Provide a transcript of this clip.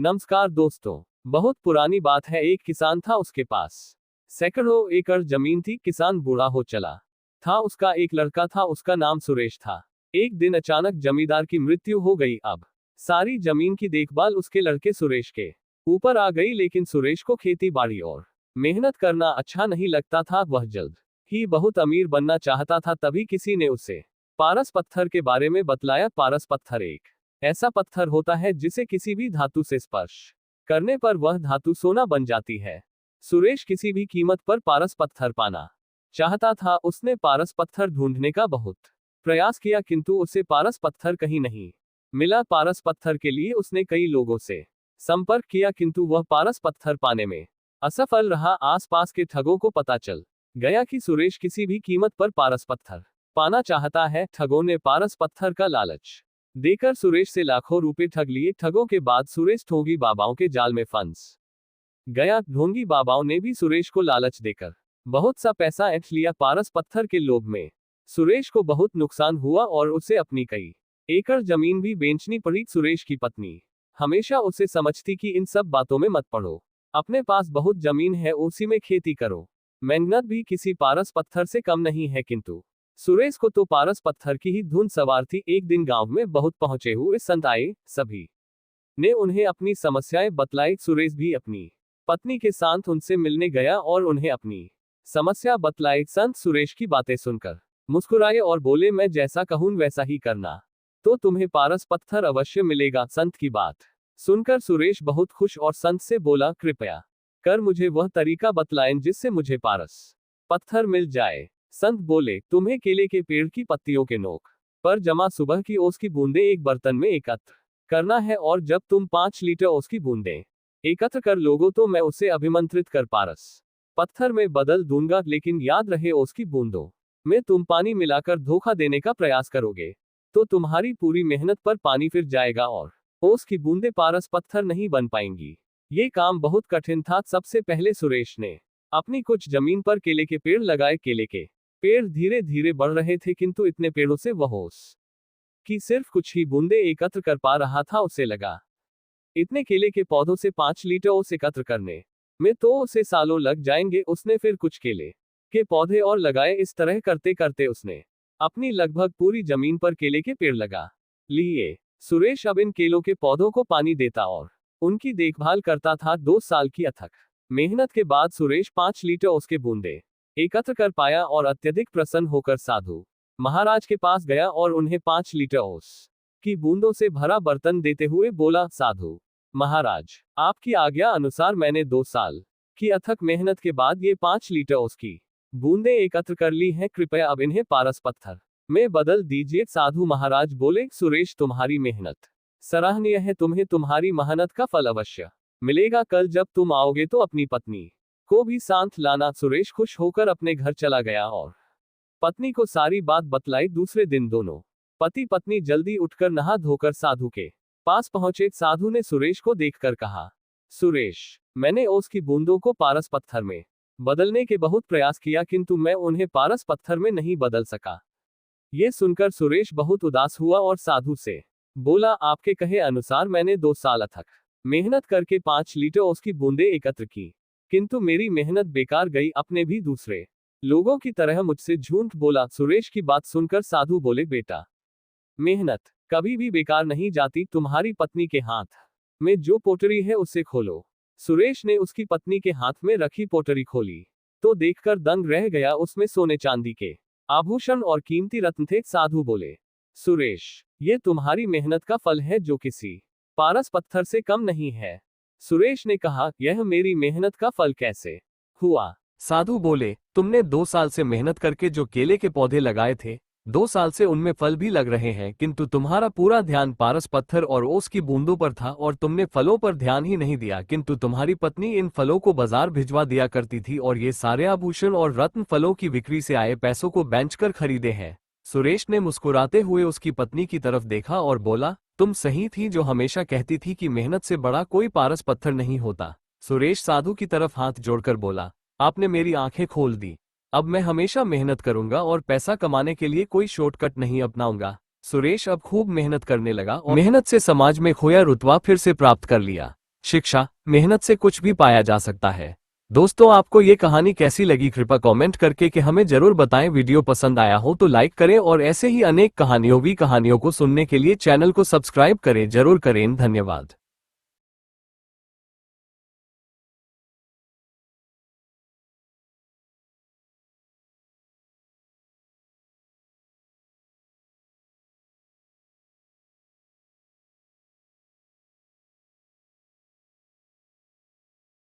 नमस्कार दोस्तों। बहुत पुरानी बात है। एक किसान था, उसके पास सैकड़ों एकड़ जमीन थी। किसान बूढ़ा हो चला था। उसका एक लड़का था, उसका नाम सुरेश था। एक दिन अचानक जमींदार की मृत्यु हो गई। अब सारी जमीन की देखभाल उसके लड़के सुरेश के ऊपर आ गई। लेकिन सुरेश को खेती बाड़ी और मेहनत करना अच्छा नहीं लगता था। वह जल्द ही बहुत अमीर बनना चाहता था। तभी किसी ने उसे पारस पत्थर के बारे में बतलाया। पारस पत्थर एक ऐसा पत्थर होता है जिसे किसी भी धातु से स्पर्श करने पर वह धातु सोना बन जाती है। सुरेश किसी भी कीमत पर पारस पत्थर पाना चाहता था। उसने पारस पत्थर ढूंढने का बहुत प्रयास किया, किंतु उसे पारस पत्थर कहीं नहीं मिला। पारस पत्थर के लिए उसने कई लोगों से संपर्क किया, किंतु वह पारस पत्थर पाने में असफल रहा। आसपास के ठगों को पता चल गया कि सुरेश किसी भी कीमत पर पारस पत्थर पाना चाहता है। ठगों ने पारस पत्थर का लालच देकर सुरेश से लाखों रुपए ठग लिए। ठगों के बाद सुरेश ढोंगी बाबाओं के जाल में फंस गया। ढोंगी बाबाओं ने भी सुरेश को लालच देकर बहुत सा पैसा ऐंठ लिया। पारस पत्थर के लोभ में सुरेश को बहुत नुकसान हुआ और उसे अपनी कई एकड़ जमीन भी बेचनी पड़ी। सुरेश की पत्नी हमेशा उसे समझती कि इन सब बातों में मत पड़ो, अपने पास बहुत जमीन है, उसी में खेती करो। मेहनत भी किसी पारस पत्थर से कम नहीं है। किंतु सुरेश को तो पारस पत्थर की ही धुन सवार थी। एक दिन गांव में बहुत पहुंचे हुए संत आए। सभी ने उन्हें अपनी समस्याएं बतलाई। सुरेश भी अपनी पत्नी के साथ उनसे मिलने गया और उन्हें अपनी समस्या बतलाई। संत सुरेश की बातें सुनकर मुस्कुराए और बोले, मैं जैसा कहूं वैसा ही करना, तो तुम्हें पारस पत्थर अवश्य मिलेगा। संत की बात सुनकर सुरेश बहुत खुश और संत से बोला, कृपया कर मुझे वह तरीका बतलाएं जिससे मुझे पारस पत्थर मिल जाए। संत बोले, तुम्हें केले के पेड़ की पत्तियों के नोक पर जमा सुबह की ओस की बूंदें एक बर्तन में एकत्र करना है, और जब तुम 5 लीटर ओस की बूंदें एकत्र कर लोगे तो मैं उसे अभिमंत्रित कर पारस पत्थर में बदल दूंगा। लेकिन याद रहे, ओस की बूंदों में तुम पानी मिलाकर धोखा देने का प्रयास करोगे तो तुम्हारी पूरी मेहनत पर पानी फिर जाएगा और ओस की बूंदें पारस पत्थर नहीं बन पाएंगी। ये काम बहुत कठिन था। सबसे पहले सुरेश ने अपनी कुछ जमीन पर केले के पेड़ लगाए। केले के पेड़ धीरे धीरे बढ़ रहे थे, किंतु इतने पेड़ों से वह ओस की सिर्फ कुछ ही बूंदे एकत्र कर पा रहा था। उसे लगा, इतने केले के पौधों से 5 लीटर ओस एकत्र करने में तो उसे सालों लग जाएंगे। उसने फिर कुछ केले के पौधे और लगाए। इस तरह करते करते उसने अपनी लगभग पूरी जमीन पर केले के पेड़ लगा लिए। सुरेश अब इन केलों के पौधों को पानी देता और उनकी देखभाल करता था। 2 साल की अथक मेहनत के बाद सुरेश 5 लीटर ओस के बूंदे एकत्र कर पाया और अत्यधिक प्रसन्न होकर साधु महाराज के पास गया और उन्हें 5 लीटर ओस की बूंदों से भरा बर्तन देते हुए बोला, साधु महाराज, आपकी आज्ञा अनुसार मैंने 2 साल की अथक मेहनत के बाद ये 5 लीटर ओस की बूंदें एकत्र कर ली हैं। कृपया अब इन्हें पारस पत्थर में बदल दीजिए। साधु महाराज बोले, सुरेश, तुम्हारी मेहनत सराहनीय है। तुम्हें तुम्हारी मेहनत का फल अवश्य मिलेगा। कल जब तुम आओगे तो अपनी पत्नी को भी साथ लाना। सुरेश खुश होकर अपने घर चला गया और पत्नी को सारी बात बतलाई। दूसरे दिन दोनों पति पत्नी जल्दी उठकर नहा धोकर साधु के पास पहुंचे। साधु ने सुरेश को देखकर कहा, सुरेश, मैंने ओस की बूंदों को पारस पत्थर में बदलने के बहुत प्रयास किया, किंतु मैं उन्हें पारस पत्थर में नहीं बदल सका। ये सुनकर सुरेश बहुत उदास हुआ और साधु से बोला, आपके कहे अनुसार मैंने 2 साल अथक मेहनत करके 5 लीटर ओस की बूंदें एकत्र की, किंतु मेरी मेहनत बेकार गई। अपने भी दूसरे लोगों की तरह मुझसे झूठ बोला। सुरेश की बात सुनकर साधु बोले, बेटा, मेहनत कभी भी बेकार नहीं जाती। तुम्हारी पत्नी के हाथ में जो पोटरी है उसे खोलो। सुरेश ने उसकी पत्नी के हाथ में रखी पोटरी खोली तो देखकर दंग रह गया। उसमें सोने चांदी के आभूषण और कीमती रत्न थे। साधु बोले, सुरेश, ये तुम्हारी मेहनत का फल है जो किसी पारस पत्थर से कम नहीं है। सुरेश ने कहा, यह मेरी मेहनत का फल कैसे हुआ? साधु बोले, तुमने 2 साल से मेहनत करके जो केले के पौधे लगाए थे, 2 साल से उनमें फल भी लग रहे हैं, किंतु तुम्हारा पूरा ध्यान पारस पत्थर और ओस की बूंदों पर था और तुमने फलों पर ध्यान ही नहीं दिया। किंतु तुम्हारी पत्नी इन फलों को बाजार भिजवा दिया करती थी और ये सारे आभूषण और रत्न फलों की बिक्री से आए पैसों को बेचकर खरीदे हैं। सुरेश ने मुस्कुराते हुए उसकी पत्नी की तरफ देखा और बोला, तुम सही थी जो हमेशा कहती थी कि मेहनत से बड़ा कोई पारस पत्थर नहीं होता। सुरेश साधु की तरफ हाथ जोड़कर बोला, आपने मेरी आंखें खोल दी। अब मैं हमेशा मेहनत करूंगा और पैसा कमाने के लिए कोई शॉर्टकट नहीं अपनाऊंगा। सुरेश अब खूब मेहनत करने लगा और मेहनत से समाज में खोया रुतबा फिर से प्राप्त कर लिया। शिक्षा, मेहनत से कुछ भी पाया जा सकता है। दोस्तों, आपको ये कहानी कैसी लगी कृपया कमेंट करके कि हमें जरूर बताएं। वीडियो पसंद आया हो तो लाइक करें और ऐसे ही अनेक कहानियों को सुनने के लिए चैनल को सब्सक्राइब करें जरूर करें। धन्यवाद।